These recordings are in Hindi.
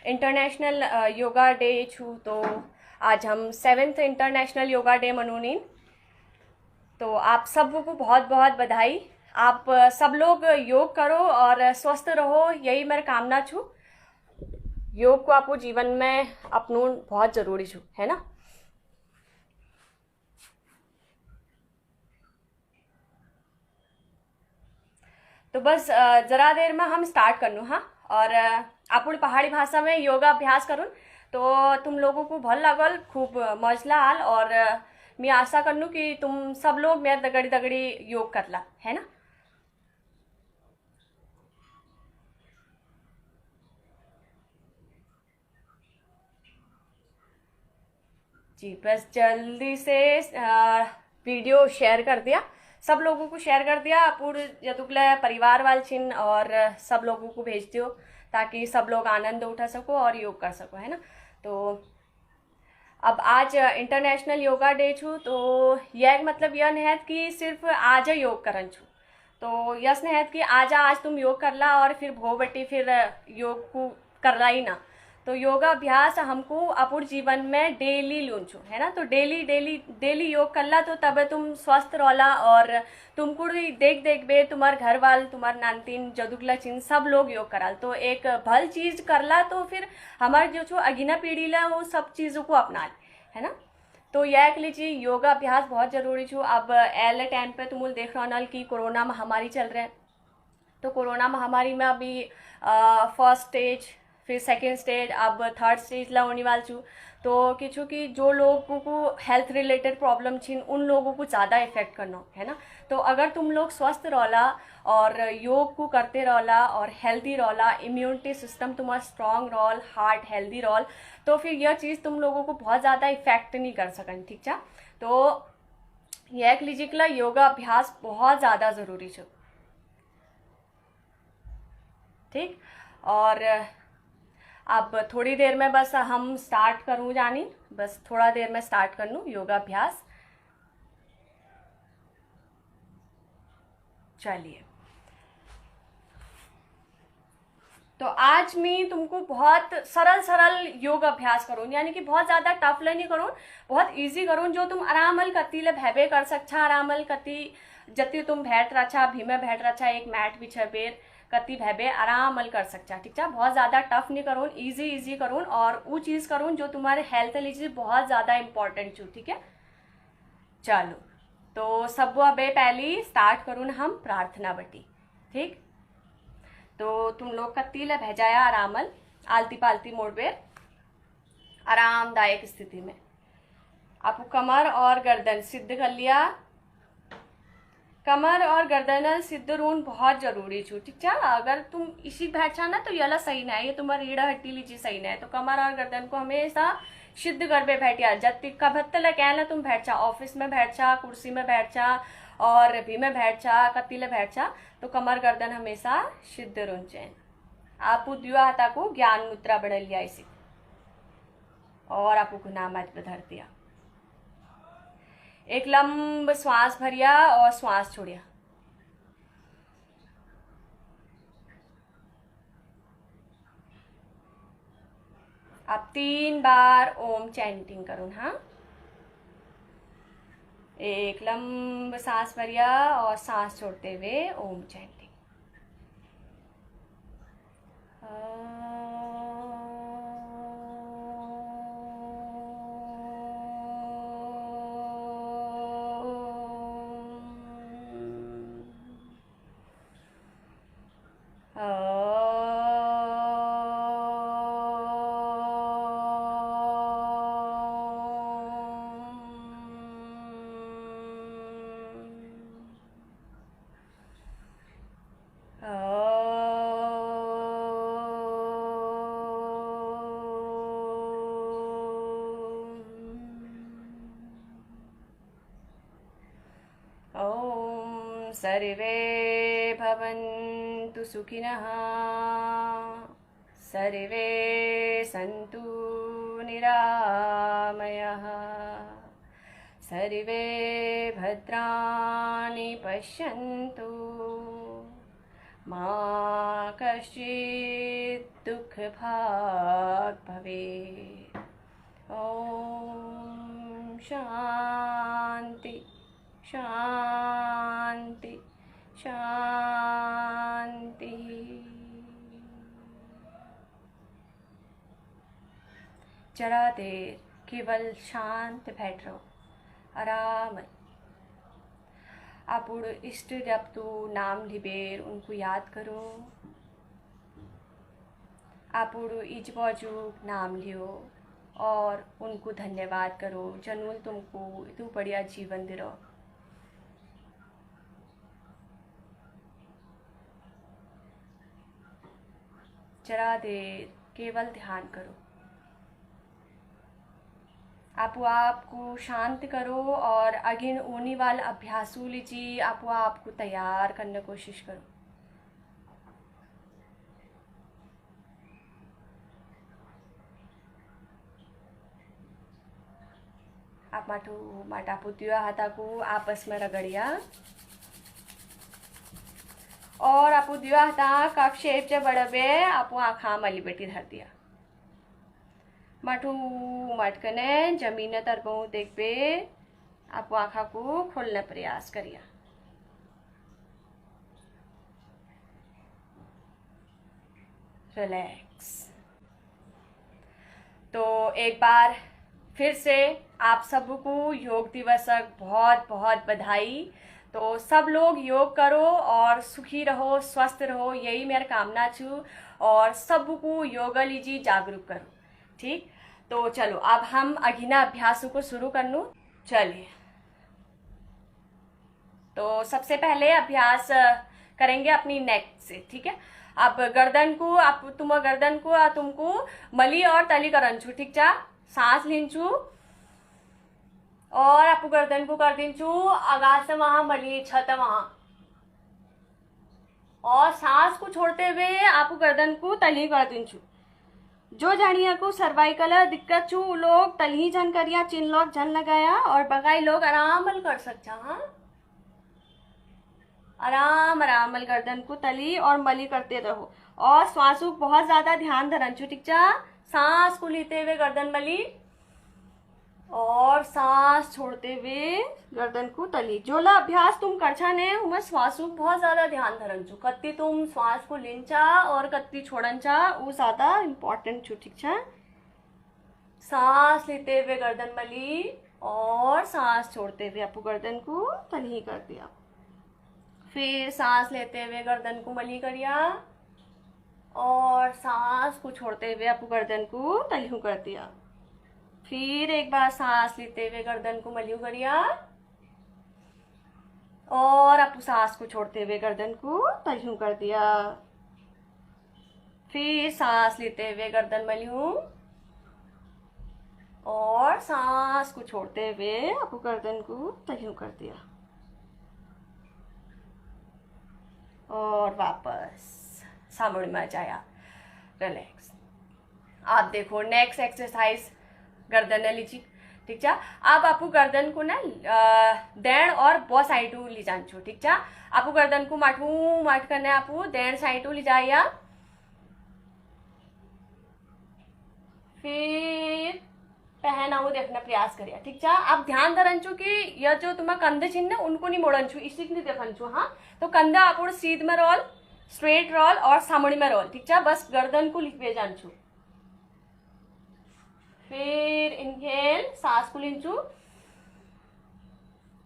इंटरनॅशनल योगा डे छू। तो आज हम 7th इंटरनेशनल योगा डे मनूनी। तो आप सबको बहुत बहुत बधाई। आप सब लोग योग करो और स्वस्थ रहो, यही मेरी कामना छू। योग को आपको जीवन में अपनू बहुत जरूरी छू, है ना। तो बस जरा देर में हम स्टार्ट कर लूँ। हाँ, और आपण पहाड़ी भाषा में योगा अभ्यास करूँ तो तुम लोगों को भल लागल, खूब मौजला आल। और मैं आशा कर लूँ कि तुम सब लोग मेरे दगड़ी दगड़ी योग करला, है ना। जी बस जल्दी से वीडियो शेयर कर दिया, सब लोगों को शेयर कर दिया। पूरे यदुकला परिवार वाल छिन और सब लोगों को भेज दियो ताकि सब लोग आनंद उठा सको और योग कर सको, है ना। तो अब आज इंटरनेशनल योगा डे छू। तो यह मतलब यह नहीं है कि सिर्फ आज योग करन छू। तो यस नहीं है कि आज तुम योग करला और फिर भो बटी फिर योग को करला ही ना। तो योगा अभ्यास हमको अपन जीवन में डेली लून छू, है ना। तो डेली डेली डेली योग करला तो तब तुम स्वस्थ रहला। और तुमको देख देख बे तुम्हार घर वाल, तुम्हार नानतीन, जदुगला चिन सब लोग योग कराल। तो एक भल चीज करला तो फिर हमारे जो छो अगिना पीढ़ी ला वो सब चीजों को अपना, है ना। तो यह कह लीजिए योगा अभ्यास बहुत जरूरी छू। अब एल टाइम पे तुम देख रहा कि कोरोना महामारी चल रहा है। तो कोरोना महामारी में अभी फर्स्ट स्टेज, फिर सेकेंड स्टेज, अब थर्ड स्टेज ला होने वाल छू। तो किचू कि जो लोगों को हेल्थ रिलेटेड प्रॉब्लम छिन उन लोगों को ज़्यादा इफेक्ट करना, है ना। तो अगर तुम लोग स्वस्थ रहला और योग को करते रहला और हेल्दी रहला, इम्यूनिटी सिस्टम तुम्हारा स्ट्रांग रहल, हार्ट हेल्दी रहल, तो फिर यह चीज़ तुम लोगों को बहुत ज़्यादा इफेक्ट नहीं कर सकन, ठीक है। तो यह लीजिए कि योगा अभ्यास बहुत ज़्यादा ज़रूरी है, ठीक। और अब थोड़ी देर में बस हम स्टार्ट करूँ जानी, बस थोड़ा देर में स्टार्ट कर लूँ योगा अभ्यास। चलिए, तो आज मैं तुमको बहुत सरल सरल योग अभ्यास करूँ, यानी कि बहुत ज़्यादा टफ ले नहीं करूँ, बहुत इजी करूँ जो तुम आरामल कती ले भैबे कर सकछा। आरामल कती जति तुम बैठ रहा भीमे बैठ रहा, एक मैट बिछे बेर कति भैबे आरामल कर सकछा, ठीक है। बहुत ज़्यादा टफ नहीं करूँ, इजी इजी करूँ और वो चीज़ करूँ जो तुम्हारे हेल्थ लीजिए बहुत ज़्यादा इंपॉर्टेंट छू, ठीक है। चलो, तो सब बे पहली स्टार्ट करूँ हम प्रार्थना बटी, ठीक। तो तुम लोग कत्ती ले भेजाया आरामल आलती पालती मोड़बेर आरामदायक स्थिति में। आपको कमर और गर्दन सिद्ध कर लिया। कमर और गर्दन सिद्ध रून बहुत जरूरी छू, ठीक है। अगर तुम इसी बैठा ना तो यला सही ना है, ये तुम्हारी रीढ़ हड्डी लीजिए सही ना है। तो कमर और गर्दन को हमेशा सिद्ध करबे बैठिया। जब कभत्तला कहना तुम बैठ जा, ऑफिस में बैठ जा, कुर्सी में बैठ जा और भी में बैठ जा, कत्तीले बैठ जा, तो कमर गर्दन हमेशा सिद्ध रुंचे। आप दिया हाथा को ज्ञान मुद्रा बढ़ लिया इसी और आपको गुनाम धर दिया। एक लंब श्वास भरिया और श्वास छोड़िया। आप 3 बार ओम चैंटिंग करो। हाँ, एक लंब सांस भरिया और सांस छोड़ते हुए ओम चैंटिंग। सर्वे भवन्तु सुखिनः, सर्वे सन्तु निरामयः, सर्वे भद्राणि पश्यन्तु मा कश्चित् दुःखभाग् भवेत्। ॐ शान्ति शान्ति शांति। जरा देर केवल शांत बैठ रहो, आराम। आपुड़ इष्ट देवतु नाम लिबेर उनको याद करो। आपुड़ इज बाजू नाम लियो और उनको धन्यवाद करो जनुल तुमको इतू बढ़िया जीवन दे रहो। जरा देर केवल ध्यान करो। आपको शांत करो और अगिन होने वाला अभ्यासू लीजिए। आपको तैयार करने की कोशिश करो। आप माटा पुतिया हाथा को आपस में रगड़िया और आपू दिया हाथा कप शेप चे बड़बे आपू आँखा मली बेटी धर दिया। माठू मटकने जमीन तरबू देख पे आपू आँखा को खोलने प्रयास करिया। रिलैक्स। तो एक बार फिर से आप सबको योग दिवस बहुत बहुत बधाई। तो सब लोग योग करो और सुखी रहो, स्वस्थ रहो, यही मेरा कामना छू। और सबको योगा लीजिए, जागरूक करो। ठीक, तो चलो अब हम अगिना अभ्यासों को शुरू कर लूँ। चलिए, तो सबसे पहले अभ्यास करेंगे अपनी नेक से। ठीक है, अब गर्दन को तुमको मली और तली करन छू। ठीक चा, सांस लींचू और आपको गर्दन को कर दींचू आगाज से वहां मली छत वहां, और सांस को छोड़ते हुए आपको गर्दन को तली कर दींचू। जो जानिया को सर्वाइकल दिक्कत छू लोग तली जन करिया, चिन लोग जन लगाया और बगाई लोग आराम कर सकता। हाँ, आराम गर्दन को तली और मली करते रहो और श्वास को बहुत ज्यादा ध्यान धरंचू। ठीक चा, सांस को लेते हुए गर्दन मली और सांस छोड़ते हुए गर्दन को तली। जोला अभ्यास तुम करछा ने उमें श्वास को बहुत ज्यादा ध्यान धरंचू। कत्ती तुम श्वास को लिंचा और कत्ती छोड़नचा वो ज्यादा इम्पोर्टेंट छू। ठीक छा, सांस लेते हुए गर्दन मली और सांस छोड़ते हुए आपको गर्दन को तली कर दिया। फिर सांस लेते हुए गर्दन को मली करिया और सांस को छोड़ते हुए आपको गर्दन को तली कर दिया। फिर एक बार सांस लेते हुए गर्दन को मलियू करिया और आपको सांस को छोड़ते हुए गर्दन को तलियू कर दिया। फिर सांस लेते हुए गर्दन मलियू और सांस को छोड़ते हुए आपको गर्दन को तलियू कर दिया और वापस सामने में जाया। रिलैक्स। आप देखो नेक्स्ट एक्सरसाइज गर्दन लीजिए। ठीक चा, अब आपको गर्दन को ना दैण और बो साइडू ली जांचो। ठीक चा, आपको गर्दन को माट करने आपको दैण साइडू ली जाया। फिर पहनाऊ देखना प्रयास करिए। ठीक चा, आप ध्यान धरंचू कि यह जो तुम्हारा कंधे छिन्न उनको नहीं मोड़नचू, इसी नहीं देखनचू। हाँ, तो कंधा आप सीध में रोल, स्ट्रेट रोल और सामने में रोल। ठीक चा, बस गर्दन को लिख जानचू। फिर इनहेल, सांस को लींचू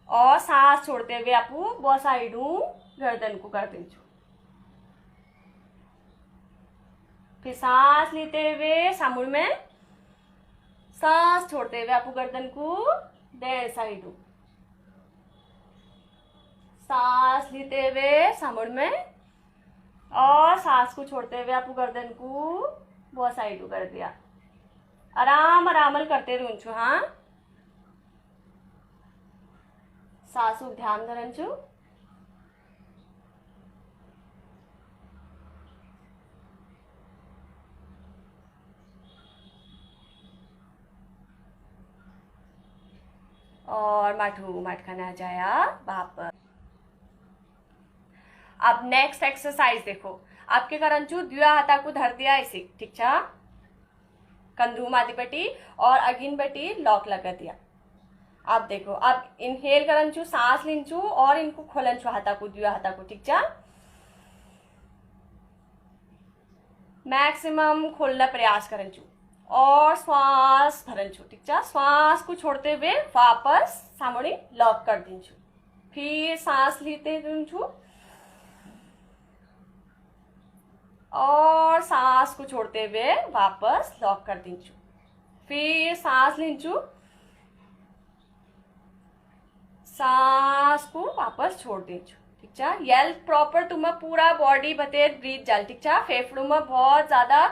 और सांस छोड़ते हुए आपको बो साइडू गर्दन को कर दींचू। फिर सांस लेते हुए सामुड़ में, सांस छोड़ते हुए आपको गर्दन को डेढ़ साइडू। सांस लेते हुए सामुड़ में और सांस को छोड़ते हुए आपको गर्दन को बो साइडू कर दिया। आराम करते रहूंचू। हाँ, सांस को ध्यान धरंचू। और माठ खाना जाया वापस। अब नेक्स्ट एक्सरसाइज देखो, आपके करंचू द्विया हाताकू धर दिया ऐसे, ठीक छा, कंधू मादी बेटी और अगिन बेटी लॉक लगा दिया। अब देखो, अब इनहेल करंचू, सांस लिंचू और इनको खोलनचू हाथाकू द्विया हाथाकू, ठीक छा, मैक्सिमम खोलना प्रयास करंचू और श्वास भरंचू, ठीक छा। श्वास को छोड़ते हुए वापस सामने लॉक कर दींचू, फिर सांस लेते दींचू और सांस को छोड़ते हुए वापस लॉक कर दींचू, फिर सांस लींचू, सांस को वापस छोड़ दींचू, ठीक छा। यल प्रॉपर तुम्हें पूरा बॉडी बतेर ब्रीथ जाल, ठीक छा। फेफड़ों में बहुत ज्यादा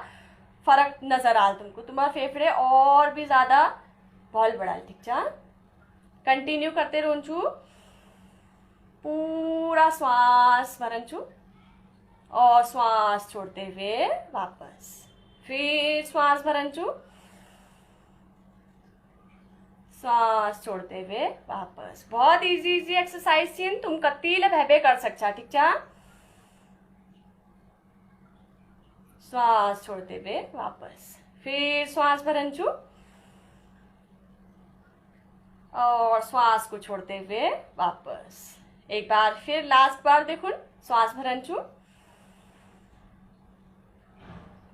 फर्क नजर आल तुमको, तुम्हारे फेफड़े और भी ज्यादा बॉल बढ़ाल, ठीक छा। कंटिन्यू करते रहूंचू, पूरा श्वास भरंचू और श्वास छोड़ते हुए वापस, फिर श्वास भरंचू, श्वास छोड़ते हुए वापस। बहुत इजी इजी एक्सरसाइज छीन, तुम कत्तील भैबे कर सकछा, ठीक छा। श्वास छोड़ते हुए वापस, फिर श्वास भरंचू और श्वास को छोड़ते हुए वापस। एक बार फिर लास्ट बार देखो, श्वास भरंचू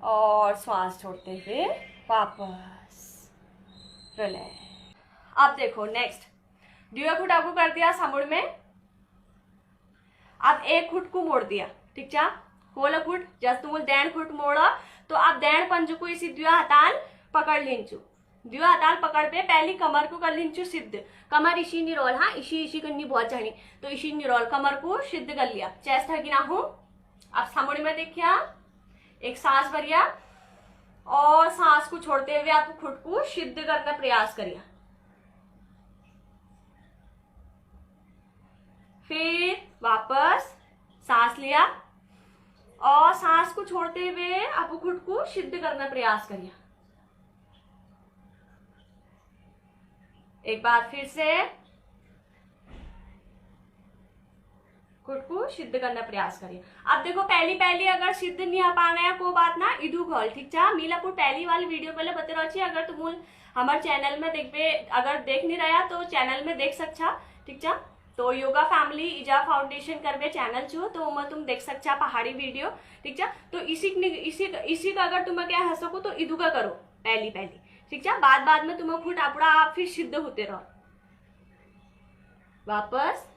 और श्वास छोड़ते हुए वापस, रिलैक्स। अब देखो नेक्स्ट, द्विया खुट आपको कर दिया सामुड़ में, अब एक खुट को मोड़ दिया, ठीक छा। खोला खुट, जस्ट तुम दैन खुट मोड़ा तो आप दैन पंजू को इसी द्विया हताल पकड़ लींचू, द्विया हताल पकड़ पे पहली कमर को कर लींचू सिद्ध, कमर इसी निरोल, हाँ इसी इसी करनी बहुत चाहिए, तो इसी निरोल कमर को सिद्ध कर लिया, चेस्ट है कि ना हो। अब सामुड़ में देखिया, एक सांस भरिया और सांस को छोड़ते हुए आप खुद को सिद्ध करने का प्रयास करिए, फिर वापस सांस लिया और सांस को छोड़ते हुए आप खुद को सिद्ध करने का प्रयास करिए। एक बार फिर से खुद को सिद्ध करने का प्रयास करिए। अब देखो पहली पहली अगर सिद्ध नहीं आ पाना है कोई बात ना, इधू खोल, ठीक छा। मीलापुर पहली वाली वीडियो पहले बते रहो, अगर तुम हमारे चैनल में देखबे, अगर देख नहीं रहा तो चैनल में देख सकछा, ठीक छा। तो योगा फैमिली इजा फाउंडेशन करबे चैनल छो, तो उमा तुम देख सकछा पहाड़ी वीडियो, ठीक छा। तो इसी का अगर तुम क्या हंस सको तो इधू का करो पहली पहली, ठीक छा। बाद बाद में तुम खुद अपना आप फिर सिद्ध होते रहो वापस।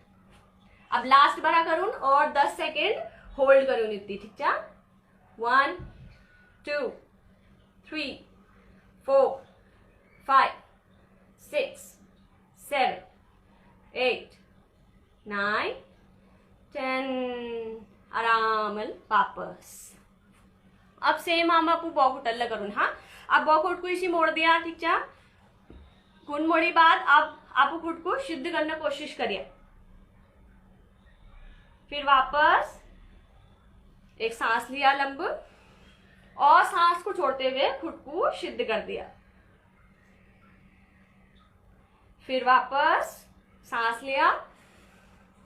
अब लास्ट बार करूँ और 10 सेकेंड होल्ड करूँ इतनी, ठीक छा। 1 2 3 4 5 6 7 8 9 10, आराम वापस। अब सेम हम आपको बॉकुटल करूँ, हाँ। अब बॉकुट को इसी मोड़ दिया, ठीक छा। गुण मोड़ी बाद अब आप खुद को सिद्ध करने की कोशिश करिए, फिर वापस एक सांस लिया लंब और सांस को छोड़ते हुए खुद को सिद्ध कर दिया, फिर वापस सांस लिया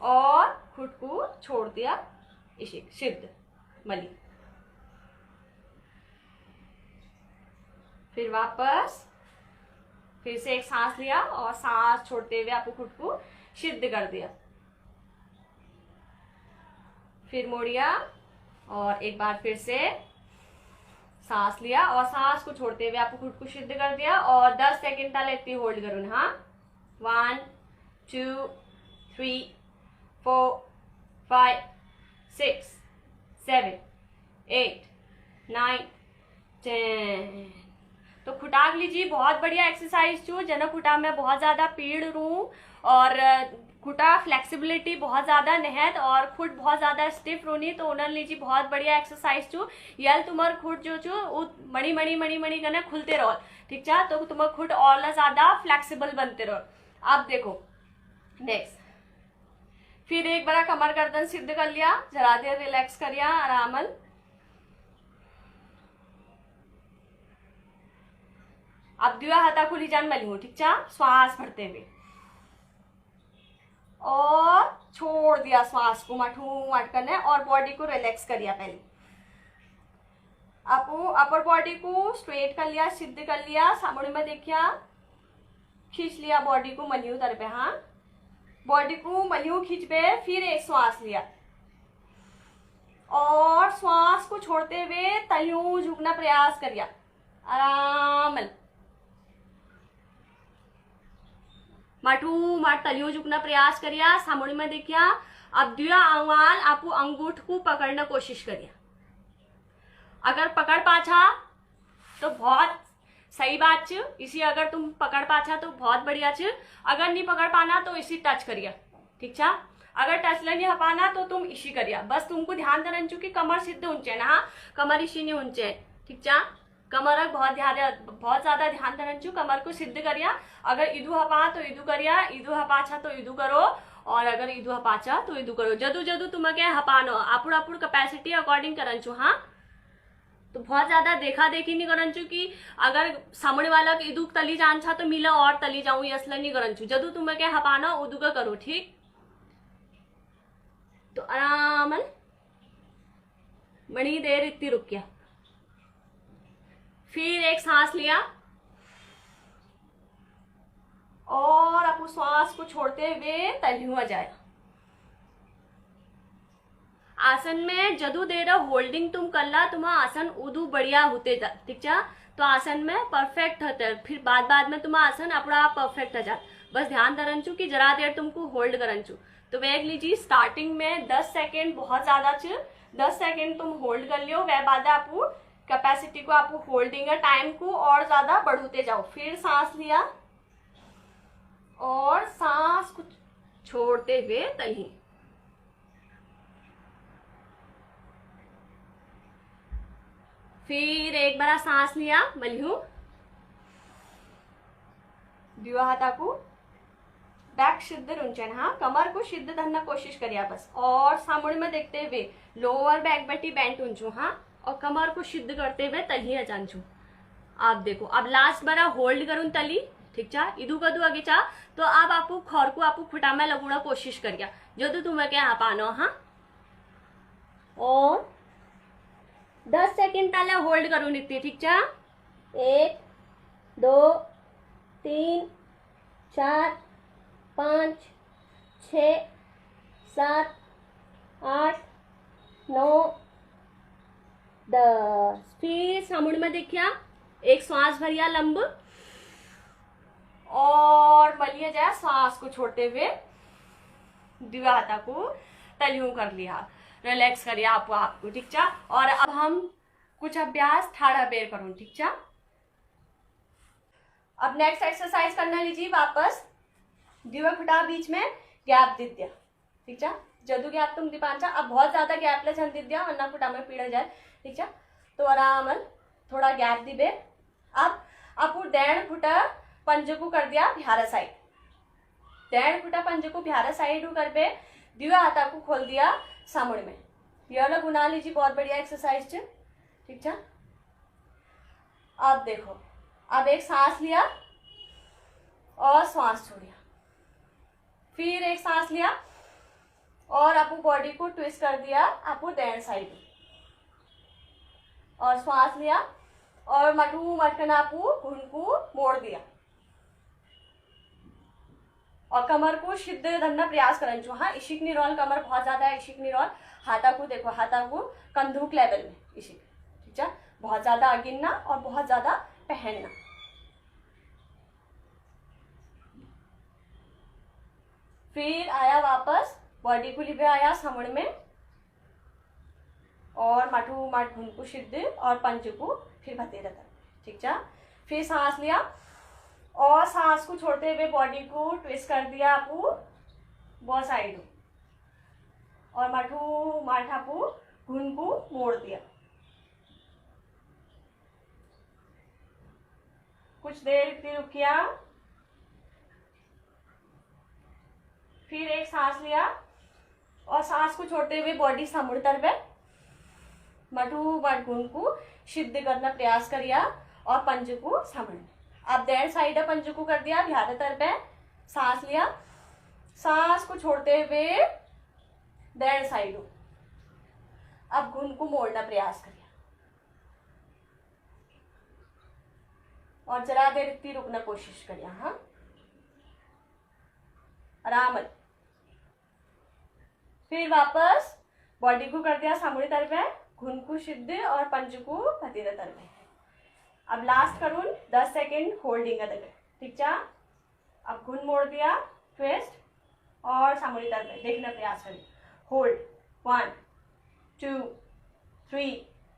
और खुद को छोड़ दिया, इसे सिद्ध मली, फिर वापस फिर से एक सांस लिया और सांस छोड़ते हुए आपको खुद को सिद्ध कर दिया, फिर मोड़िया और एक बार फिर से सांस लिया और सांस को छोड़ते हुए आपको खुद को सिद्ध कर दिया और 10 सेकेंड तक इतनी होल्ड करूँ, हाँ। 1 2 3 4 5 6 7 8 9 10। तो खुटाक लीजिए, बहुत बढ़िया एक्सरसाइज छू, जना खुटा में बहुत ज्यादा पीड़ रू और खुटा फ्लेक्सिबिलिटी बहुत ज्यादा नहत और खुद बहुत ज्यादा स्टिफ रोनी, तो उन्हें लीजिए बहुत बढ़िया एक्सरसाइज छू। यल तुम्हार खुद जो छू मणी मणी मणी मणी करना खुलते रहो, ठीक छा, तो तुम्हार खुद और ज्यादा फ्लेक्सिबल बनते रहो। अब देखो नेक्स्ट, फिर एक बार कमर गर्दन सिद्ध कर लिया, जरा देर रिलैक्स करिया आरामल। अब द्विया हाथा खुली जान मली हूँ, ठीक छा। श्वास भरते हुए और छोड़ दिया श्वास को मठू मठ करने और बॉडी को रिलैक्स करिया। पहले आपको अपर बॉडी को स्ट्रेट कर लिया, सिद्ध कर लिया, सामने में देखिया, खींच लिया बॉडी को मलियू तर पे। हाँ, बॉडी को मलियू खींच पे, फिर एक श्वास लिया और श्वास को छोड़ते हुए तलियों झुकना प्रयास करिया आराम। मठू मठ तलियों झुकना प्रयास करिया, सामने में देखिया। अब दिया अंगवाल आपको अंगूठ को पकड़ना कोशिश करिया। अगर पकड़ पाछा तो बहुत सही बात छ, इसी अगर तुम पकड़ पाछा तो बहुत बढ़िया छ। अगर नहीं पकड़ पाना तो इसी टच करिया, ठीक छा। अगर टच नहीं हपाना तो तुम इसी करिया। बस तुमको ध्यान देना चु कि कमर सिद्ध ऊंचे ना। हाँ, कमर इसी नहीं ऊंचे, ठीक छा। कमर बहुत ज्यादा ध्यान देना चु, कमर को सिद्ध करिया। अगर इदू हपा तो इदू करिया, इदू हपाछा तो इदू करो, और अगर इदू हपाछा तो इदू करो। जदू जदू तुम्हें हपानो आपुड़ आपुड़ कैपेसिटी अकॉर्डिंग करन चु। हाँ, तो बहुत ज्यादा देखा देखी नहीं करन चु कि अगर सामने वाला के इदू तली जान छा तो मिला और तली जाऊं, ये असला नहीं करन चु। जदू तुम्हें हपाना उदू का करो, ठीक। तो आराम बड़ी देर इतनी रुक गया, फिर एक सांस लिया और आप उस श्वास को छोड़ते हुए तलियुआ जाए। आसन में जदू देर होल्डिंग तुम करला तुम्हारा आसन उदू बढ़िया होते जा, ठीक है। तो आसन में परफेक्ट होते, फिर बाद में तुम्हारा आसन अपना परफेक्ट हो जा। बस ध्यान धरन चु कि जरा देर तुमको होल्ड करन चु। तो वेग लीजिए, स्टार्टिंग में 10 सेकेंड बहुत ज्यादा छ, 10 सेकेंड तुम होल्ड कर लियो। वह बाद आपको कैपेसिटी को आपको होल्डिंग टाइम को और ज्यादा बढ़ाते जाओ। फिर सांस लिया और सांस को छोड़ते हुए तली। फिर एक बार सांस लिया, मलिहू दिवा हाथा को बैक सिद्ध रुंचन। हाँ, कमर को सिद्ध धरना कोशिश करिए बस, और सामने में देखते हुए लोअर बैक बटी बैंड ऊंचू। हाँ, और कमर को सिद्ध करते हुए तली अचानचू। आप देखो, अब लास्ट बार होल्ड करूं तली, ठीक चा, इधू कदू आगे चा। तो अब आपको खौर को आपको खुटा में लगुड़ा कोशिश करिया, जो तो तुम्हें क्या हाँ पानो। हाँ, और 10 सेकेंड ताले होल्ड करूं निकती, ठीक चा। 1 2 3 4 5 6 7 8 9 10। फिर सामने में देखिया, एक श्वास भरिया लंब और मलिया जाए। श्वास को छोड़ते हुए दिवा हाथा को तलियों कर लिया, रिलैक्स करिया आपको, ठीक चा। और अब हम कुछ अभ्यास ठाड़ा पैर करूं, ठीक चा। अब नेक्स्ट एक्सरसाइज करना लीजिए। वापस दिवा खुटा बीच में गैप दे दिया, ठीक चा। जदू गैप तुम दीपांचा, अब बहुत ज्यादा गैप ले छन दे दिया वरना खुटा में पीड़ा जाए, ठीक चा। तो आराम थोड़ा गैप दी बे। अब आपको डेढ़ फुटा पंजे को कर दिया बिहारा साइड, डेढ़ फुटा पंजे को बिहारा साइड कर बे। दिवा हाथा को खोल दिया सामने में, यह ना गुना लीजिए। बहुत बढ़िया एक्सरसाइज, ठीक है। अब देखो, अब एक सांस लिया और श्वास छोड़िया, फिर एक सांस लिया और आपको बॉडी को ट्विस्ट कर दिया आपको डेढ़ साइड, और श्वास लिया और मटू मटकन आपको घुन को मोड़ दिया, और कमर को सिद्ध धरना प्रयास करन छो। हाँ, इशिक नहीं रोल, कमर बहुत ज्यादा है, इशिक नहीं रोल। हाथा को देखो, हाथा को कंधुक लेवल में इशिक, ठीक है। बहुत ज्यादा अगिनना और बहुत ज्यादा पहनना। फिर आया वापस, बॉडी को लिपे आया सामने में, और माठू माठ घुन को सिद्ध और पंच को फिर भते रहता, ठीक है। फिर सांस लिया और सांस को छोड़ते हुए बॉडी को ट्विस्ट कर दिया आपू बहुत साइड, और माठू माठा को घुन को मोड़ दिया। कुछ देर इतनी रुकिया, फिर एक सांस लिया और सांस को छोड़ते हुए बॉडी सामुड़ तरबे मटू मट घुन को सिद्ध करना प्रयास करिया, और पंज को सामने। अब डेढ़ साइड पंज को कर दिया बिहार तरबे, सांस लिया, सांस को छोड़ते हुए दैट साइड हो। अब घुन को मोड़ना प्रयास करिए और जरा देर इतनी रुकना कोशिश करिए। हाँ, आराम। फिर वापस बॉडी को कर दिया सामुड़ी तर पे, घुन को सिद्ध और पंज को भतीरा तर पे। अब लास्ट करूँ 10 सेकेंड होल्डिंग है, ठीक है। अब घुन मोड़ दिया, ट्विस्ट और सामुड़ी तर पे, देखना प्रयास करिए। होल्ड 1 2 3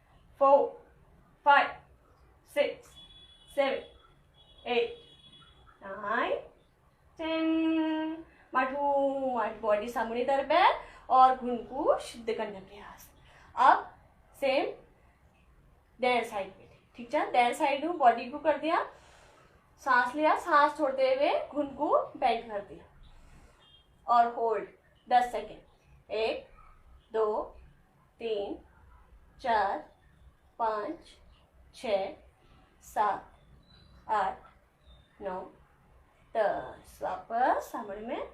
4 5 6 7 8 9 10। मठ बॉडी सामुड़ी तर पे और घुन को शुद्ध करने प्रयास। अब सेम डेढ़ साइड पे, ठीक है। डेढ़ साइड हूँ, बॉडी को कर दिया, सांस लिया, सांस छोड़ते हुए घुन को बेंड कर दिया और होल्ड 10 सेकेंड। 1 2 3 4 5 6 7 8 9 10। वापस सामने में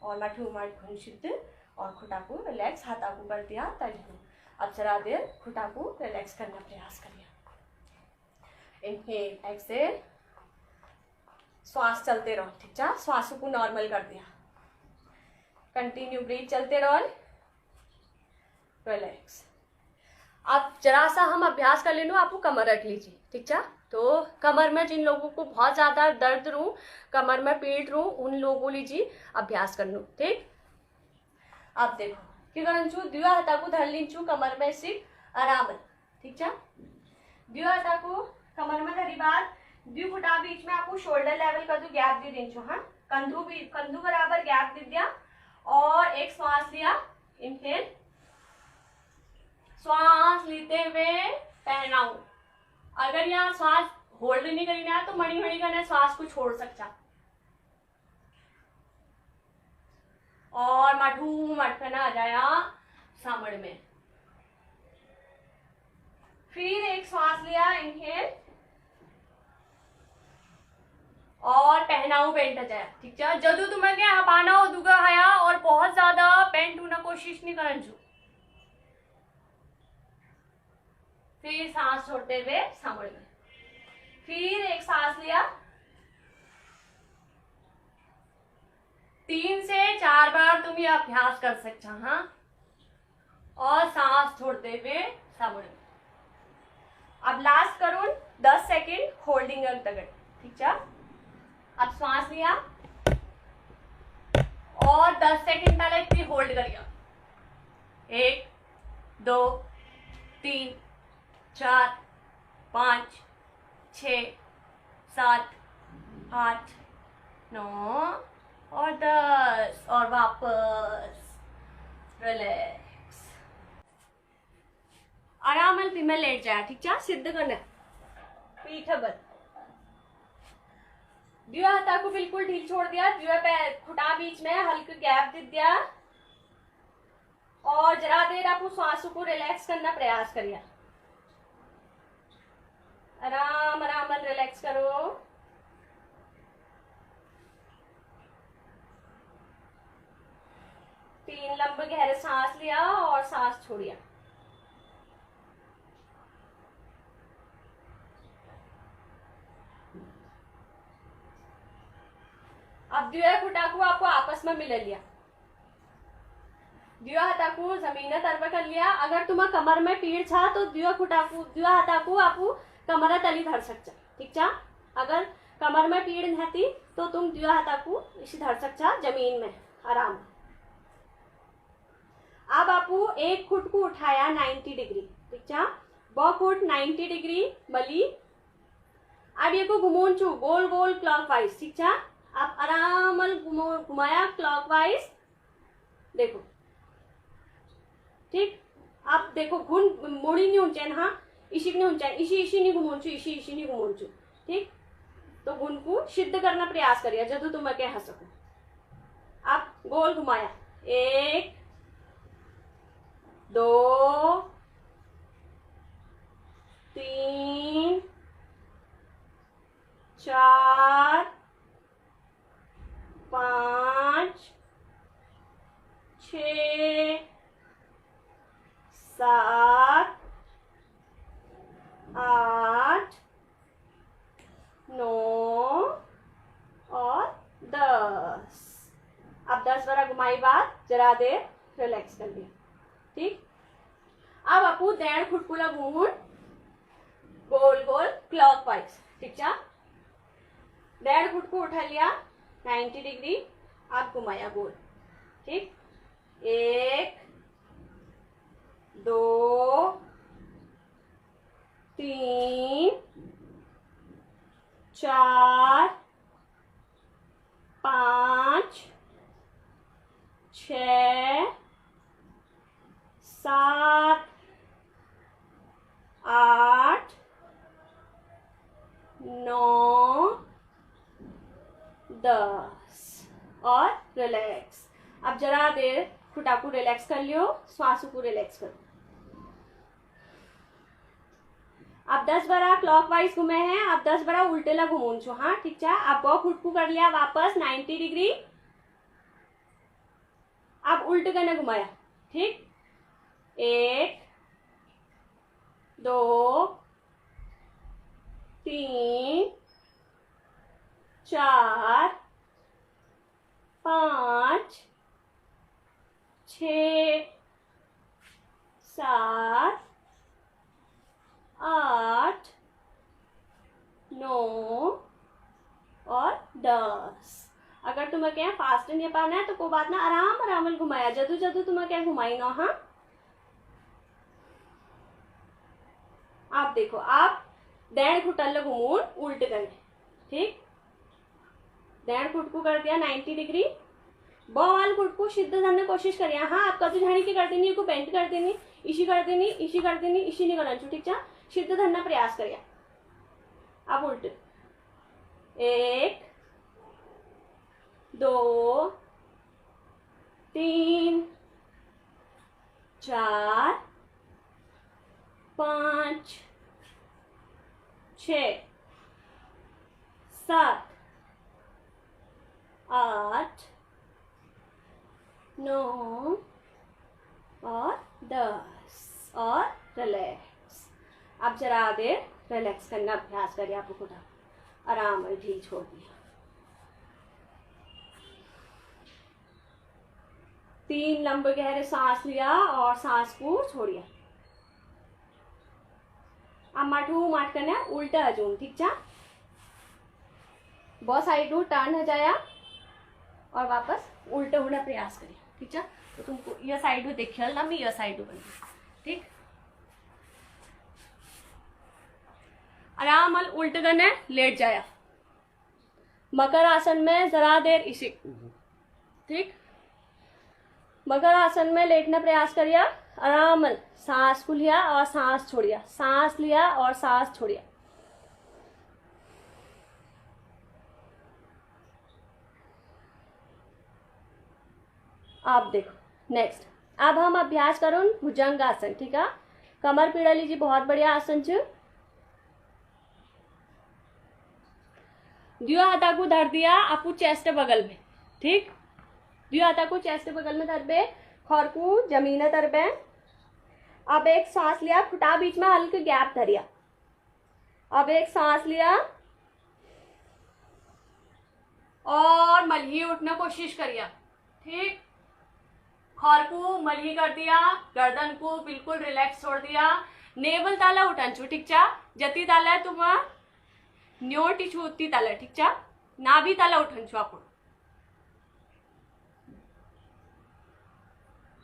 और मठू मठ घुन सिद्ध और खुटा को रिलैक्स, हाथा को कर दिया तली को। अब जरा देर खुटा को रिलैक्स करने प्रयास करिए। इनहेल एक्सेल, श्वास चलते रहो, ठीक है। श्वास को नॉर्मल कर दिया, कंटिन्यू ब्रीथ चलते रहो, रिलैक्स। अब जरा सा हम अभ्यास कर लेनो, आपको कमर रख लीजिए, ठीक है। तो कमर में जिन लोगों को बहुत ज्यादा दर्द रू, कमर में पीड़ रू, उन लोगों लीजिए अभ्यास कर लो, ठीक। अब देखो कि करंचू द्विया हाथा को धर लीचू कमर में सिर्फ आराम, ठीक है। द्विया हाथा को कमर में धरी बाद द्वि फुटा बीच में आपको शोल्डर लेवल का जो गैप दे दीचू। हाँ, कंधू बराबर गैप दे दिया और एक श्वास लिया, इनहेल, श्वास लेते हुए पहनाऊ। अगर यहाँ श्वास होल्ड नहीं करना है तो मणि मणि करना, श्वास को छोड़ सकता और मठू मटकना आ जाया सामड़ में। फिर एक श्वास लिया, इनहेल, और पहनाऊ पेंट आ जाए, ठीक है। जदू तुम्हें क्या पाना हो दुगा आया और बहुत ज्यादा पेंट होना कोशिश नहीं करन छू। फिर सांस छोड़ते हुए सामड़ में, फिर एक सांस लिया, 3 से 4 बार तुम ये अभ्यास कर सकते हो। हाँ, और सांस छोड़ते हुए सामड़ में। अब लास्ट करूँ 10 सेकेंड होल्डिंग तक, ठीक है। अब श्वास लिया और 10 सेकेंड पहले इतनी होल्ड करिए। 1 2 3 4 5 6 7 8 9 और 10 और वापस रिलैक्स। आराम में लेट जाए, ठीक है। सिद्ध करना, पीठ बल, द्विया हाथा को बिल्कुल ढील छोड़ दिया, द्विया पैर खुटा बीच में हल्का गैप दे दिया और जरा देर आप श्वासों को रिलैक्स करना प्रयास करिए। आराम आराम रिलैक्स करो। तीन लंबे गहरे सांस लिया और सांस छोड़िया। अब द्विया खुटा को आपको आपस में मिला लिया, द्विया हाथा को जमीन तरफ कर लिया। अगर तुम्हें कमर में पीड़ छा तो द्विया हाथा को आपको कमर तली धर सकता, ठीक है। अगर कमर में पीड़ नहीं तो तुम द्विया हाथा को इसे धर सकता जमीन में आराम। अब आपको एक फुट को उठाया 90 डिग्री, ठीक है। 2 फुट 90 डिग्री मली। अब ये को घुमोन छू गोल गोल क्लॉकवाइज, ठीक है। आप आराम घुमाया क्लॉकवाइज, देखो, ठीक। आप देखो घुन मोड़ी नहीं ऊंचे, हाँ इसी नहीं ऊंचा, इसी नहीं घुमोचू, इसी नहीं घुमोचू, ठीक। तो घुन को सिद्ध करना प्रयास करिए जब तुम कह सको। आप गोल घुमाया, 1 2 3 4 5 8, 9 और 10। अब 10 बार घुमाई बाद जरा देर रिलैक्स कर लिया। ठीक, अब अपू देड़ खुटकुला घूमून गोल गोल क्लॉकवाइज। ठीक है, देड़ खुटकू उठा लिया 90 डिग्री, अब घुमाया गोल। ठीक, 1 2 3 4 5 6 7 8 9 10 और रिलैक्स। अब जरा देर खुटा को रिलैक्स कर लियो, श्वासों को रिलैक्स करो। अब 10 बार क्लॉकवाइज घूमे हैं, अब 10 बार उल्टेला घूमून छो। हाँ ठीक है, अब बहुत खुटकू कर लिया वापस 90 डिग्री, अब उल्ट करने घुमाया। ठीक, 1 2 3 4 5 6 7 8 9 और 10। अगर तुम्हें क्या फास्ट नहीं पाना है तो कोई बात ना, आराम आराम घुमाया, जदू जदू तुम्हें क्या घुमाई ना। हाँ, आप देखो, आप दैण खुटल घूमून उल्ट करने। ठीक, दैण खुटकू कर दिया 90 डिग्री, बॉल खुटकू सिद्ध करने कोशिश करिए। हाँ, आप कभी झाड़ी की कर देनी को बेंट कर देनी, इसी कर देनी, इसी कर देनी, इसी नहीं करना। ठीक है, सिद्ध धरना प्रयास करिए। अब उल्ट 1 2 3 4 5 6 7 8 9 और 10 और रिलैक्स। अब जरा देर रिलैक्स करना अभ्यास करिए। आपको खुदा आराम और ढील छोड़ दिया। 3 लंबे गहरे सांस लिया और सांस को छोड़िया। अब माठू माठ करना उल्टा हजूम। ठीक है, बहुत साइड टर्न हो जाया और वापस उल्टे होने प्रयास करिए। ठीक है, तो तुमको यह साइड देखिए ना, मैं यह साइड बन। ठीक, आराम उल्ट करने लेट जाया। मकर आसन में जरा देर इसी। ठीक, मकर आसन में लेटने प्रयास करिए। आराम सांस को लिया और सांस छोड़िया, सांस लिया और सांस छोड़िया। आप देखो नेक्स्ट, अब हम अभ्यास करो भुजंग आसन। ठीक है, कमर पीड़ा लीजिए, बहुत बढ़िया आसन छ। दियो हाथा को धर दिया आपको चेस्ट बगल में। ठीक, दियो हाथा को चेस्ट बगल में धरबे, खौर को जमीन धरबे। अब एक सांस लिया, फुटा बीच में हल्के गैप धरिया। अब एक सांस लिया और मलही उठने कोशिश करिया। ठीक, खौर को मलही कर दिया, गर्दन को बिल्कुल रिलैक्स छोड़ दिया। नेवल ताला उठन छू। ठीक चा, जती ताला है तुम न्योटी छूती ताला। ठीक चा, नाभि ताला उठन छू आप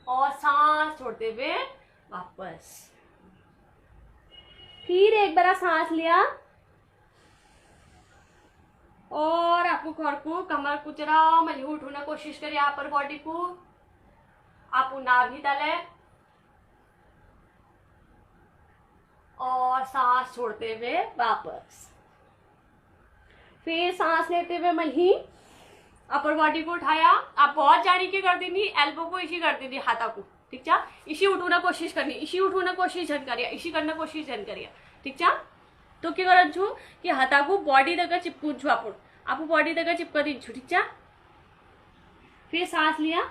और सांस छोड़ते हुए वापस। फिर एक बार सांस लिया और आपको खौर को कमर को जरा मलही उठने कोशिश करिए। अपर बॉडी को आप नाभि तले और सांस छोड़ते हुए वापस। फिर सांस लेते हुए मलही अपर बॉडी को उठाया। आप बहुत जानी की कर देनी, एल्बो को इसी कर देनी, हाथा को। ठीक है, इसी उठना कोशिश करनी, इसी उठना कोशिश जन करिए, इसी करना कोशिश जन करिए। ठीक है, तो क्या कर छू कि हाथा को बॉडी तक चिपकू छू। आप बॉडी तक चिपका दी छू। ठीक है, फिर सांस लिया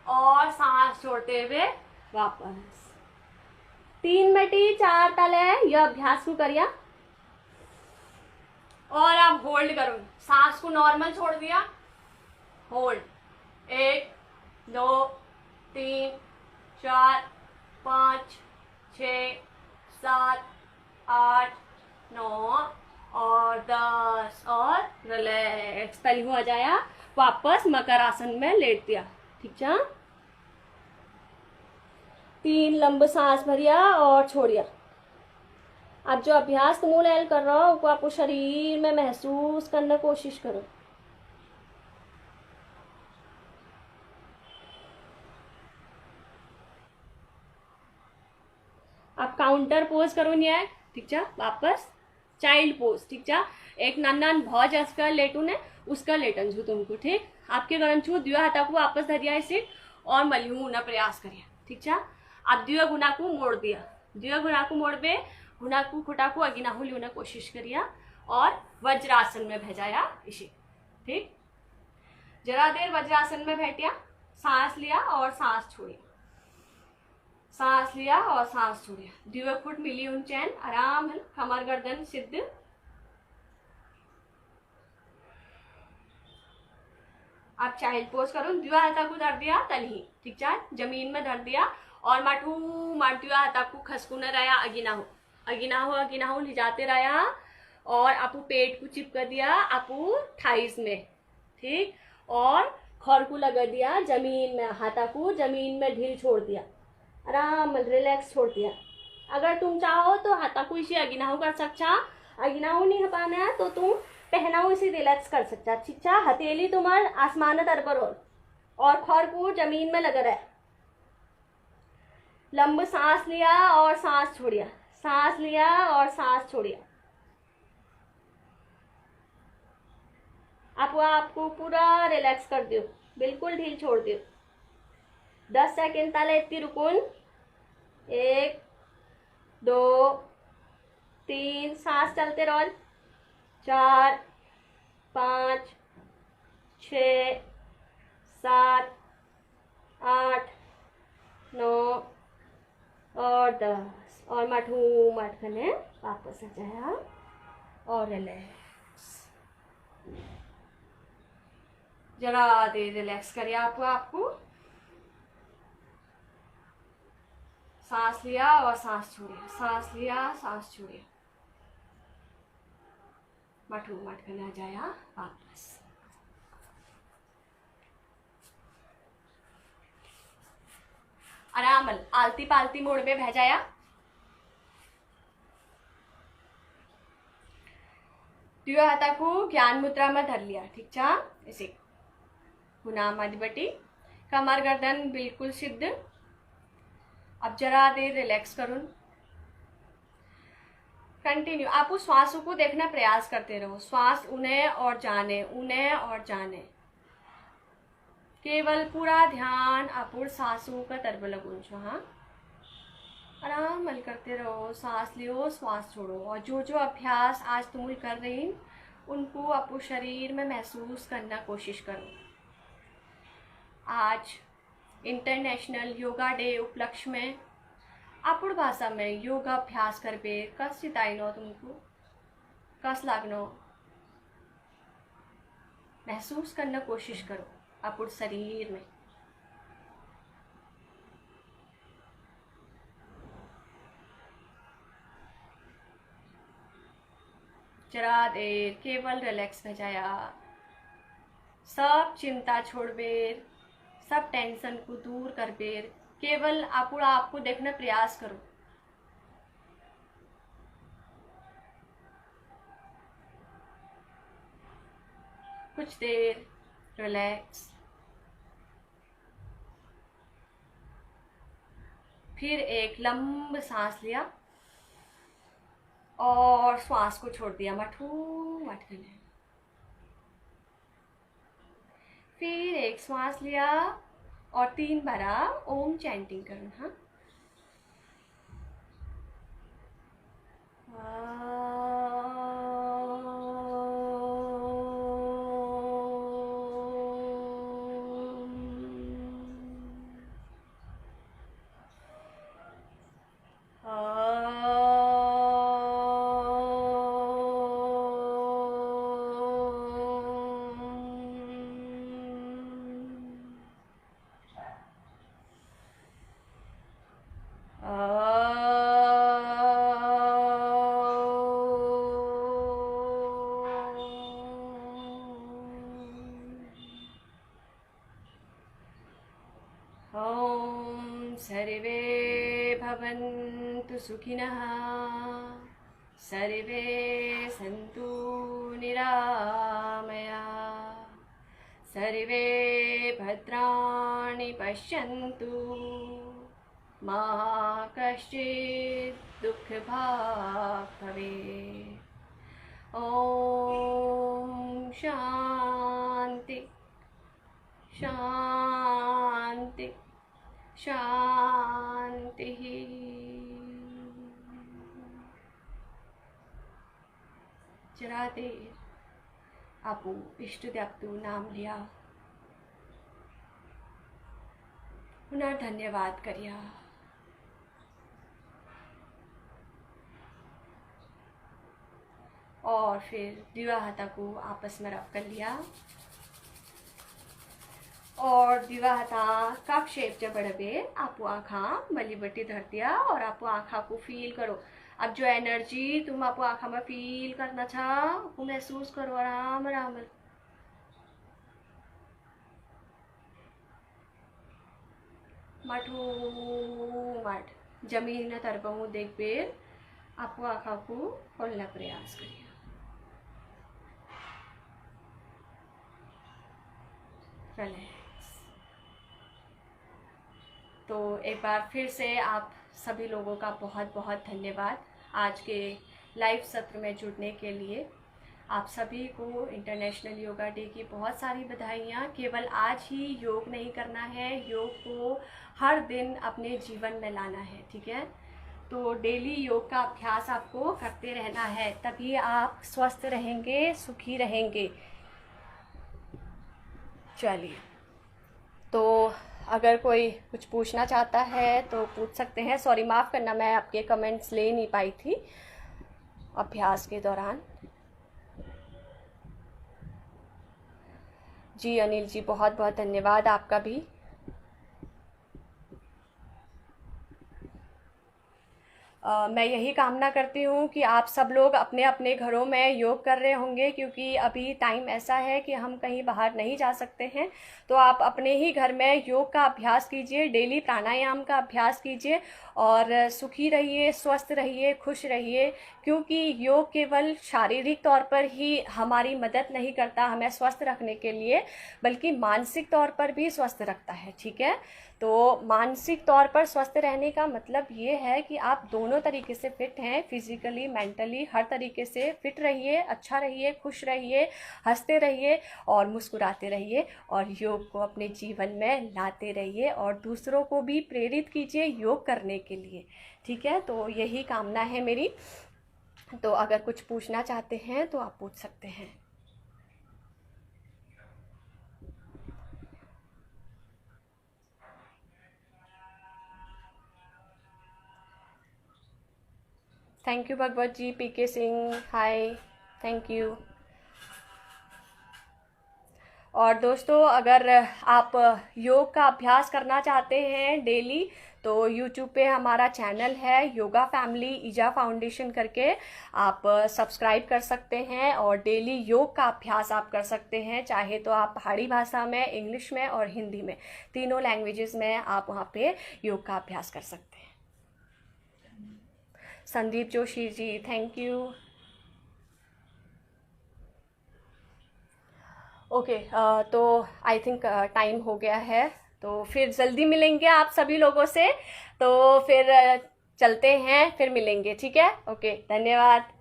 और सांस छोड़ते हुए वापस 3/4 तले यह अभ्यास को करिया और आप होल्ड करो, सांस को नॉर्मल छोड़ दिया, होल्ड 1 2 3 4 5 6 7 8 9 और 10 और रिलैक्स। पहले हो जाया, वापस मकर आसन में लेट दिया, ठीक है। 3 लंबी सांस भरिया और छोड़िया। अब जो अभ्यास तुम एल कर रहा हो वो आपको शरीर में महसूस करने की कोशिश करो। अब काउंटर पोज करो नहीं है, ठीक है। वापस चाइल्ड पोज, ठीक है। एक नन्ना भौज असका लेटू ने उसका लेटन छू तुमको, ठीक। आपके गरन छू दिया हाथा को वापस धरिया इसे और मलियू ना प्रयास करिए, ठीक है। अब दिया गुना को मोड़ दिया, दिया गुना को मोड़ बे गुना को खुटा को अगिना हो लियो कोशिश करिया और वज्रासन में भेजाया इसे, ठीक। जरा देर वज्रासन में बैठिया, सांस लिया और सांस छोड़िया, सांस लिया और सांस छोड़िया। दिव्य फुट मिली उन चैन, आराम है, कमर गर्दन सिद्ध। आप चाइल्ड पोज करो, दिवा हाथा को धर दिया तलही, ठीक है, जमीन में धर दिया और माठू माठ दिवा हाथा को खसकू न रहा, अगिना हो अगिना हो अगिना हो ले जाते रहा और आपू पेट को चिपका दिया आपू थाइस में, ठीक। और खौर को लगा दिया जमीन में, हाथा को जमीन में ढील छोड़ दिया, आराम रिलैक्स छोड़ दिया। अगर तुम चाहो तो हाथा को इसे अगिनाहू कर सकता, अगिनाहू नहीं पाना है तो तुम पहनाऊ इसे रिलैक्स कर सकता, ठीक है। हथेली तुम्हार आसमान तरपर और खौर को जमीन में लगा रहा। लंब सांस लिया और सांस छोड़िया, सांस लिया और सांस छोड़िया। आपको पूरा रिलैक्स कर दियो, बिल्कुल ढील छोड़ दियो। 10 सेकेंड ताले इतनी रुकुन, 1 2 3 सांस चलते रहो, 4 5 6 7 8 9 और 10 और मठू मठ खने वापस आ जाया और रिलैक्स। जरा देर रिलैक्स करिए आपको सांस लिया और सांस छोड़िए, सांस लिया सांस छोड़िए, मठू मठ खने आ जाया वापस। आराम आलती पालती मोड़ में बह जाया। दिव्य हाथा को ज्ञान मुद्रा में धर लिया, ठीक है। ऐसे गुना मधबटी, कमर गर्दन बिल्कुल सिद्ध। अब जरा देर रिलैक्स करो, कंटिन्यू। आप उस श्वासों को देखना प्रयास करते रहो, श्वास उन्हें और जाने, उन्हें और जाने, केवल पूरा ध्यान आपुर सांसों का तरफ लगूं छो। हाँ, आराम मल करते रहो, सांस लियो श्वास छोड़ो और जो जो अभ्यास आज तुम कर रही उनको अपने शरीर में महसूस करना कोशिश करो। आज इंटरनेशनल योगा डे उपलक्ष्य में आपुर भाषा में योगा अभ्यास कर पे कस चिताइनो तुमको कस लागनो महसूस करना कोशिश करो आपुर शरीर में। जरा देर केवल रिलैक्स में जाया, सब चिंता छोड़ बेर, सब टेंशन को दूर कर बेर, केवल आपको देखना प्रयास करो। कुछ देर रिलैक्स, फिर एक लंबी सांस लिया और श्वास को छोड़ दिया, मठू मठ गए। फिर एक श्वास लिया और 3 बारा ओम चैंटिंग करो। हाँ, ॐ सर्वे भवन्तु सुखिनः, सर्वे सन्तु निरामया, सर्वे भद्राणि पश्यन्तु, मा कश्चित् दुःखभाग् भवेत्। ॐ शान्ति शान्ति शान्तिः। जरा देर आपू इष्टदेवतु नाम लिया, पुनः धन्यवाद करिया। और फिर दिवा हाथा को आपस में रब कर लिया और दिवा हाथा कप शेप जब बढ़े आपू आँखा मली बट्टी धर दिया और आपू आँखा को फील करो। अब जो एनर्जी तुम आपू आँखा में फील करना था वो महसूस करो आराम आराम। मठू मठ जमीन तरबू देख बेर आपू आँखा को खोलने प्रयास करिए। तो एक बार फिर से आप सभी लोगों का बहुत बहुत धन्यवाद आज के लाइव सत्र में जुड़ने के लिए। आप सभी को इंटरनेशनल योगा डे की बहुत सारी बधाइयाँ। केवल आज ही योग नहीं करना है, योग को हर दिन अपने जीवन में लाना है, ठीक है। तो डेली योग का अभ्यास आपको करते रहना है, तभी आप स्वस्थ रहेंगे, सुखी रहेंगे। चलिए, तो अगर कोई कुछ पूछना चाहता है तो पूछ सकते हैं। सॉरी, माफ़ करना, मैं आपके कमेंट्स ले नहीं पाई थी अभ्यास के दौरान। जी अनिल जी, बहुत बहुत धन्यवाद आपका भी। मैं यही कामना करती हूँ कि आप सब लोग अपने अपने घरों में योग कर रहे होंगे, क्योंकि अभी टाइम ऐसा है कि हम कहीं बाहर नहीं जा सकते हैं। तो आप अपने ही घर में योग का अभ्यास कीजिए, डेली प्राणायाम का अभ्यास कीजिए और सुखी रहिए, स्वस्थ रहिए, खुश रहिए। क्योंकि योग केवल शारीरिक तौर पर ही हमारी मदद नहीं करता हमें स्वस्थ रखने के लिए, बल्कि मानसिक तौर पर भी स्वस्थ रखता है, ठीक है। तो मानसिक तौर पर स्वस्थ रहने का मतलब ये है कि आप दोनों तरीके से फिट हैं, फिजिकली, मेंटली, हर तरीके से फिट रहिए, अच्छा रहिए, खुश रहिए, हंसते रहिए और मुस्कुराते रहिए और योग को अपने जीवन में लाते रहिए और दूसरों को भी प्रेरित कीजिए योग करने के लिए, ठीक है। तो यही कामना है मेरी। तो अगर कुछ पूछना चाहते हैं तो आप पूछ सकते हैं। Thank you Bhagwat ji, PK Singh, hi, thank you. और दोस्तों, अगर आप योग का अभ्यास करना चाहते हैं डेली, तो यूट्यूब पे हमारा चैनल है योगा फैमिली ईजा फाउंडेशन करके, आप सब्सक्राइब कर सकते हैं और डेली योग का अभ्यास आप कर सकते हैं। चाहे तो आप पहाड़ी भाषा में, इंग्लिश में और हिंदी में, तीनों लैंग्वेजेस में आप वहाँ पे योग का अभ्यास कर सकते हैं। Sandeep Joshi ji, thank you. Okay, तो आई थिंक टाइम हो गया है, तो फिर जल्दी मिलेंगे आप सभी लोगों से। तो फिर चलते हैं, फिर मिलेंगे, ठीक है। ओके, धन्यवाद।